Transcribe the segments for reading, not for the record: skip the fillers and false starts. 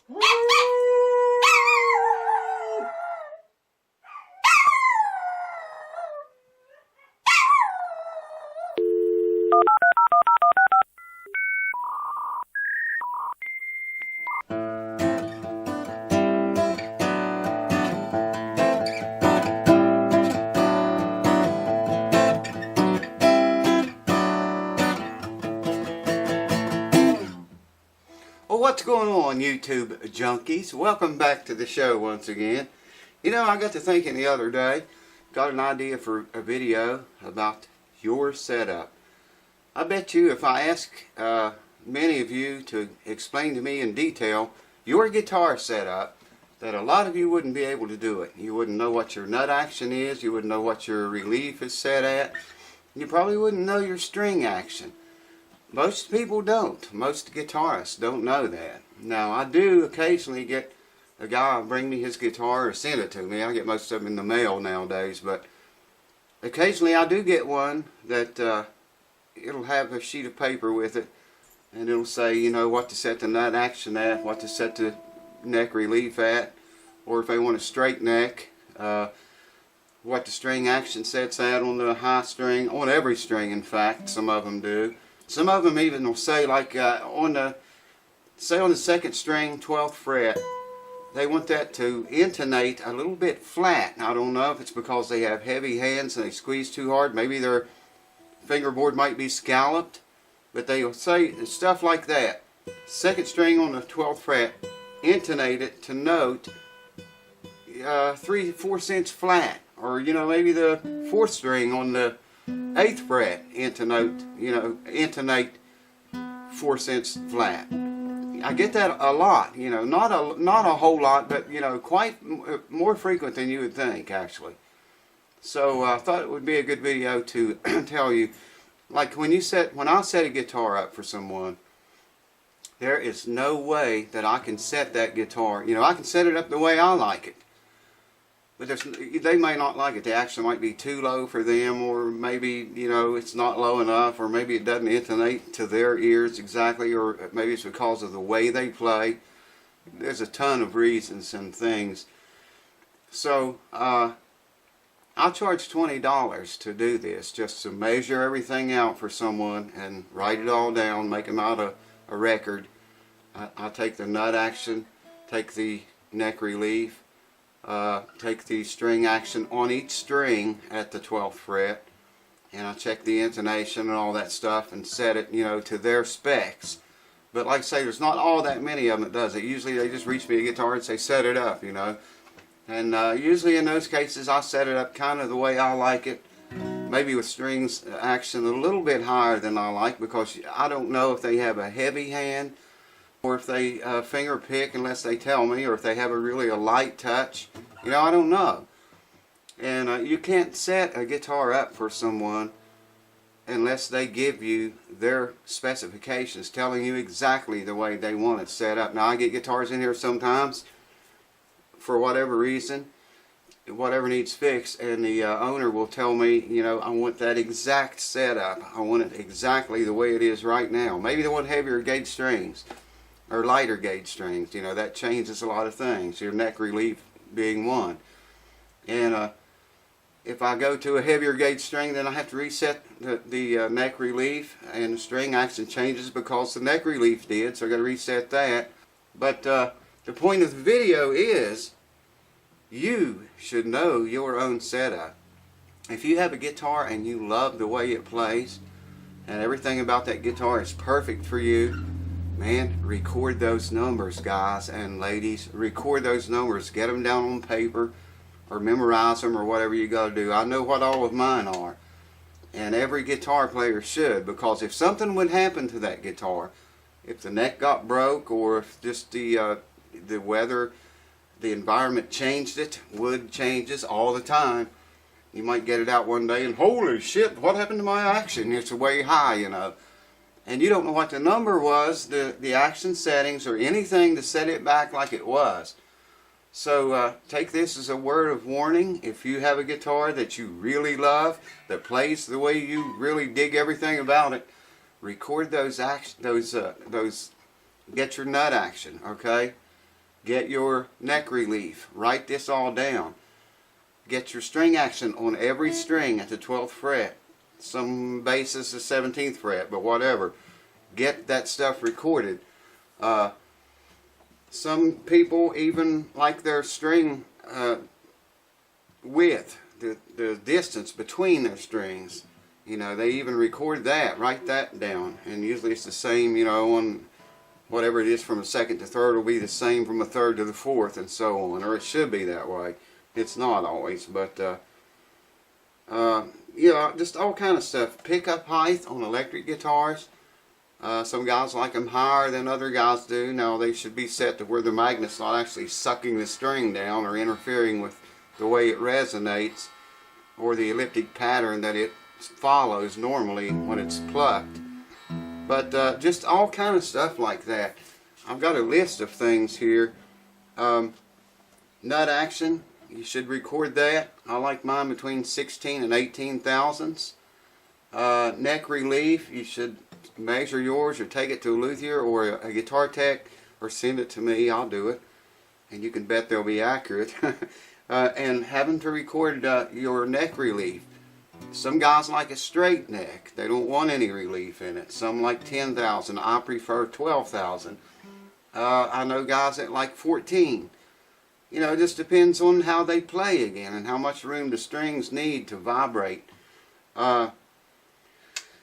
Well, what's going on, YouTube junkies? Welcome back to the show once again. You know, I got to thinking the other day, got an idea for a video about your setup. I bet you if I ask many of you to explain to me in detail your guitar setup, that a lot of you wouldn't be able to do it. You wouldn't know what your nut action is, you wouldn't know what your relief is set at, you probably wouldn't know your string action. Most people don't. Most guitarists don't know that. Now, I do occasionally get a guy bring me his guitar or send it to me. I get most of them in the mail nowadays, but occasionally I do get one that it'll have a sheet of paper with it, and it'll say, you know, what to set the nut action at, what to set the neck relief at, or if they want a straight neck, what the string action sets at on the high string, on every string in fact, some of them do. Some of them even will say, like on the second string, 12th fret, they want that to intonate a little bit flat. I don't know if it's because they have heavy hands and they squeeze too hard. Maybe their fingerboard might be scalloped, but they'll say stuff like that. Second string on the 12th fret, intonate it to note 3/4 cents flat, or you know, maybe the 4th string on the 8th fret intonate 4 cents flat. I get that a lot, you know, not a whole lot, but you know, quite more frequent than you would think actually. So I thought it would be a good video to tell you, like when I set a guitar up for someone, there is no way that I can set that guitar. You know, I can set it up the way I like it. But they may not like it. The action might be too low for them, or maybe, you know, it's not low enough, or maybe it doesn't intonate to their ears exactly, or maybe it's because of the way they play. There's a ton of reasons and things. So I'll charge $20 to do this, just to measure everything out for someone and write it all down, make them out a record. I take the nut action, take the neck relief, take the string action on each string at the 12th fret, and I check the intonation and all that stuff and set it, you know, to their specs. But like I say, there's not all that many of them that does it. Usually they just reach me a guitar and say set it up, you know. And usually in those cases I set it up kind of the way I like it, maybe with strings action a little bit higher than I like, because I don't know if they have a heavy hand, or if they finger pick unless they tell me, or if they have a light touch. You know, I don't know. And you can't set a guitar up for someone unless they give you their specifications, telling you exactly the way they want it set up. Now, I get guitars in here sometimes, for whatever reason, whatever needs fixed, and the owner will tell me, you know, I want that exact setup. I want it exactly the way it is right now. Maybe they want heavier gauge strings, or lighter gauge strings. You know, that changes a lot of things, your neck relief being one. And if I go to a heavier gauge string, then I have to reset the neck relief, and the string action changes because the neck relief did, so I got to reset that. But the point of the video is, you should know your own setup. If you have a guitar and you love the way it plays, and everything about that guitar is perfect for you, man, record those numbers, guys and ladies. Record those numbers. Get them down on paper, or memorize them, or whatever you got to do. I know what all of mine are, and every guitar player should, because if something would happen to that guitar, if the neck got broke, or if just the weather, the environment changed it, wood changes all the time. You might get it out one day and, holy shit, what happened to my action? It's way high, you know. And you don't know what the number was, the action settings, or anything to set it back like it was. So take this as a word of warning. If you have a guitar that you really love, that plays the way you really dig everything about it, record those get your nut action, okay? Get your neck relief. Write this all down. Get your string action on every string at the 12th fret. Some bases the 17th fret, but whatever. Get that stuff recorded. Some people even like their string width, the distance between their strings. You know, they even record that, write that down. And usually it's the same, you know, on whatever it is from a second to third will be the same from a third to the fourth and so on. Or it should be that way. It's not always, but you know, just all kind of stuff. Pickup height on electric guitars. Some guys like them higher than other guys do. Now they should be set to where the magnet's not actually sucking the string down or interfering with the way it resonates or the elliptic pattern that it follows normally when it's plucked. But just all kind of stuff like that. I've got a list of things here. Nut action, you should record that. I like mine between 16 and 18 thousandths. Neck relief, you should measure yours or take it to a luthier or a guitar tech or send it to me. I'll do it, and you can bet they'll be accurate. And having to record your neck relief. Some guys like a straight neck. They don't want any relief in it. Some like 10,000. I prefer 12,000. I know guys that like 14. You know, it just depends on how they play again and how much room the strings need to vibrate.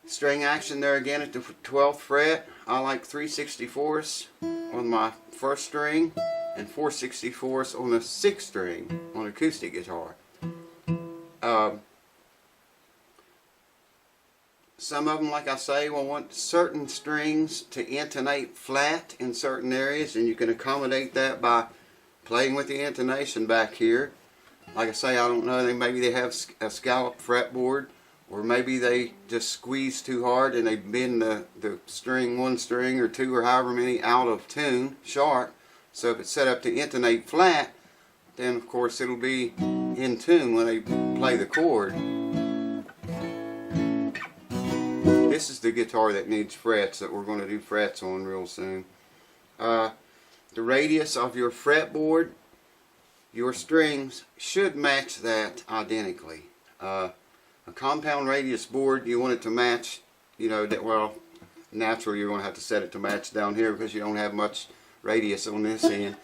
String action there again at the 12th fret. I like 3/64ths on my first string and 4/64ths on the 6th string on acoustic guitar. Some of them, like I say, will want certain strings to intonate flat in certain areas, and you can accommodate that by playing with the intonation back here. Like I say, I don't know, maybe they have a scalloped fretboard, or maybe they just squeeze too hard and they bend the string, one string or two or however many, out of tune, sharp. So if it's set up to intonate flat, then of course it'll be in tune when they play the chord. This is the guitar that needs frets, that we're going to do frets on real soon. The radius of your fretboard, your strings should match that identically. A compound radius board, you want it to match, you know, that, well, naturally you're going to have to set it to match down here because you don't have much radius on this end.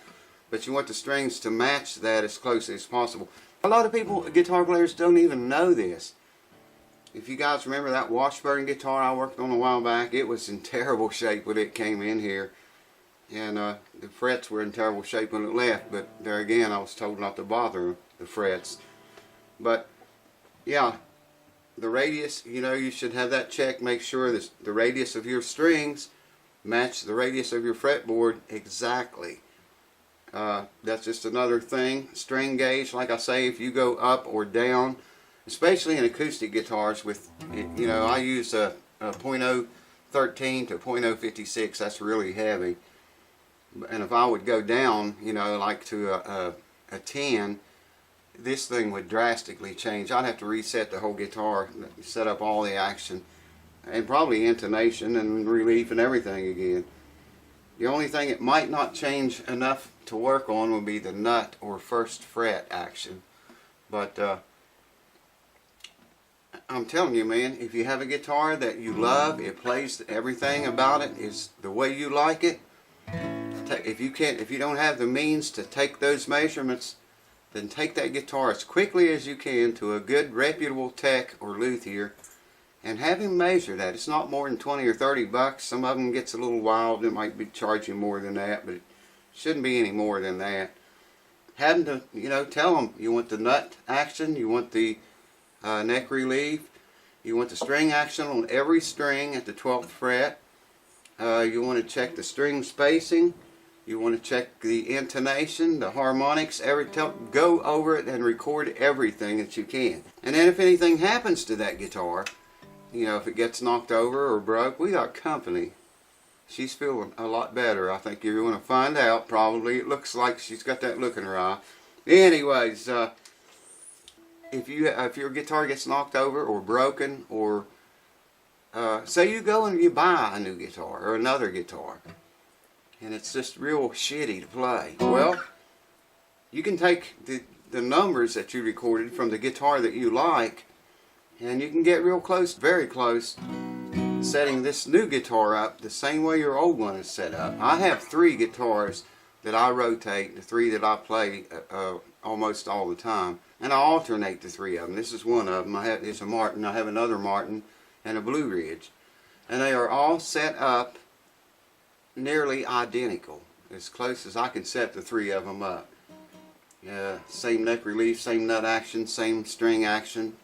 But you want the strings to match that as closely as possible. A lot of people, guitar players, don't even know this. If you guys remember that Washburn guitar I worked on a while back, it was in terrible shape when it came in here. And the frets were in terrible shape when it left, but there again I was told not to bother the frets. But yeah, the radius, you know, you should have that checked. Make sure that the radius of your strings match the radius of your fretboard exactly. That's just another thing. String gauge, like I say, if you go up or down, especially in acoustic guitars with, you know, I use a .013 to .056, that's really heavy. And if I would go down, you know, like to a 10, this thing would drastically change. I'd have to reset the whole guitar, set up all the action, and probably intonation and relief and everything again. The only thing it might not change enough to work on would be the nut or first fret action. But I'm telling you, man, if you have a guitar that you love, it plays, everything about it is the way you like it. If you don't have the means to take those measurements, then take that guitar as quickly as you can to a good reputable tech or luthier and have him measure that. It's not more than 20 or 30 bucks. Some of them gets a little wild. It might be charging more than that, but it shouldn't be any more than that. Have them to, you know, tell them you want the nut action, you want the neck relief, you want the string action on every string at the 12th fret. You want to check the string spacing. You want to check the intonation, the harmonics, go over it and record everything that you can. And then if anything happens to that guitar, you know, if it gets knocked over or broke, we got company. She's feeling a lot better. I think you're going to find out probably. It looks like she's got that look in her eye. Anyways, if your guitar gets knocked over or broken, or say you go and you buy a new guitar or another guitar, and it's just real shitty to play. Well, you can take the numbers that you recorded from the guitar that you like, and you can get real close, very close, setting this new guitar up the same way your old one is set up. I have 3 guitars that I rotate, the 3 that I play almost all the time, and I alternate the 3 of them. This is one of them. It's a Martin. I have another Martin and a Blue Ridge, and they are all set up nearly identical, as close as I can set the 3 of them up. Same neck relief, same nut action, same string action.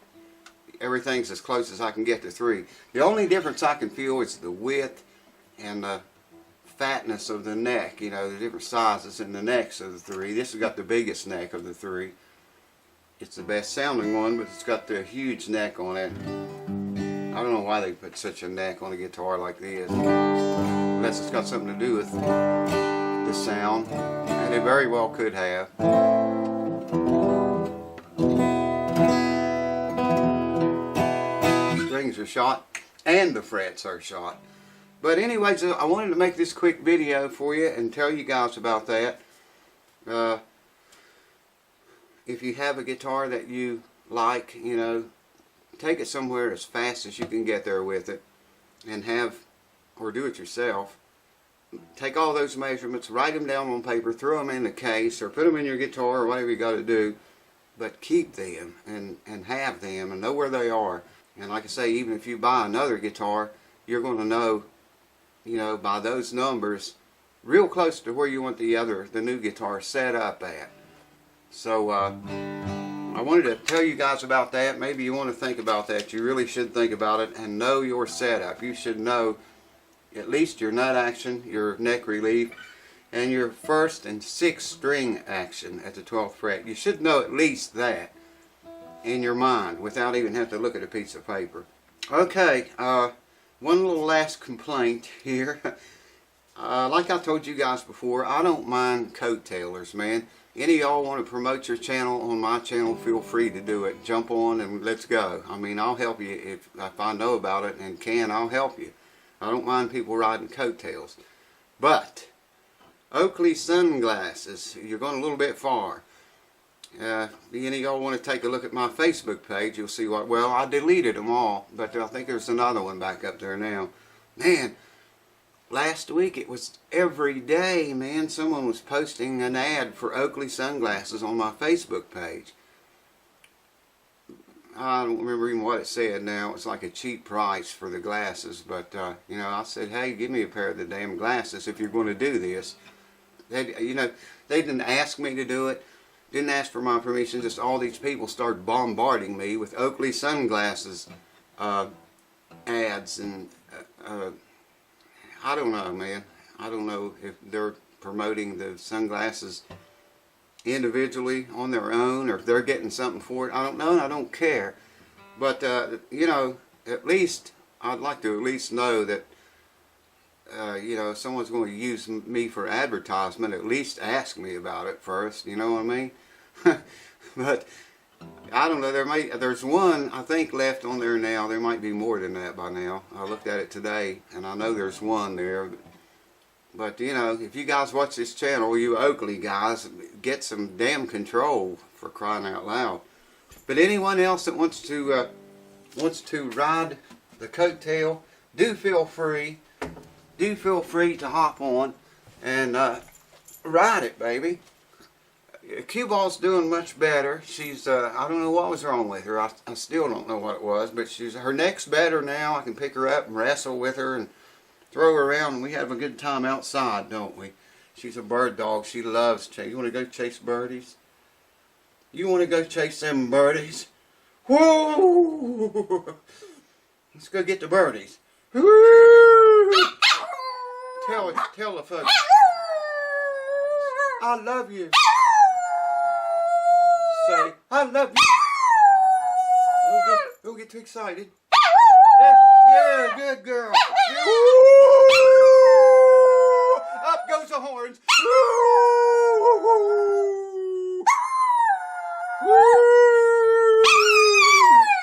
Everything's as close as I can get to 3. The only difference I can feel is the width and the fatness of the neck, you know, the different sizes in the necks of the 3. This has got the biggest neck of the 3. It's the best sounding one, but it's got the huge neck on it. I don't know why they put such a neck on a guitar like this, unless it's got something to do with the sound, and it very well could have. Strings are shot and the frets are shot. But anyways, I wanted to make this quick video for you and tell you guys about that. If you have a guitar that you like, you know, take it somewhere as fast as you can get there with it, and or do it yourself. Take all those measurements, write them down on paper, throw them in a case, or put them in your guitar, or whatever you got to do. But keep them and have them and know where they are. And like I say, even if you buy another guitar, you're going to know, you know, by those numbers, real close to where you want the new guitar set up at. So I wanted to tell you guys about that. Maybe you want to think about that. You really should think about it and know your setup. You should know at least your nut action, your neck relief, and your 1st and 6th string action at the 12th fret. You should know at least that in your mind without even having to look at a piece of paper. Okay, one little last complaint here. Like I told you guys before, I don't mind coattailers, man. Any of y'all want to promote your channel on my channel, feel free to do it. Jump on and let's go. I mean, I'll help you if I know about it and can, I'll help you. I don't mind people riding coattails. But Oakley sunglasses, you're going a little bit far. Any of y'all want to take a look at my Facebook page, you'll see what, well, I deleted them all, but I think there's another one back up there now. Man, last week it was every day, man, someone was posting an ad for Oakley sunglasses on my Facebook page. I don't remember even what it said now. It's like a cheap price for the glasses, but you know, I said, hey, give me a pair of the damn glasses if you're going to do this. You know, they didn't ask me to do it, didn't ask for my permission, just all these people started bombarding me with Oakley sunglasses ads, and I don't know, man. I don't know if they're promoting the sunglasses individually on their own, or if they're getting something for it. I don't know, and I don't care. But you know, at least I'd like to at least know that you know, if someone's going to use me for advertisement, at least ask me about it first. You know what I mean? But I don't know. There's one I think left on there now. There might be more than that by now. I looked at it today, and I know there's one there. But you know, if you guys watch this channel, you Oakley guys, get some damn control, for crying out loud. But anyone else that wants to ride the coattail, do feel free. Do feel free to hop on and ride it, baby. Cue Ball's doing much better. She's I don't know what was wrong with her. I still don't know what it was, but her neck's better now. I can pick her up and wrestle with her and throw her around, and we have a good time outside, don't we? She's a bird dog. She loves chase. You want to go chase birdies? You want to go chase them birdies? Whoa! Let's go get the birdies. Tell the folks, I love you. Say, I love you. Don't get too excited. Yeah, good girl. Up goes the horns.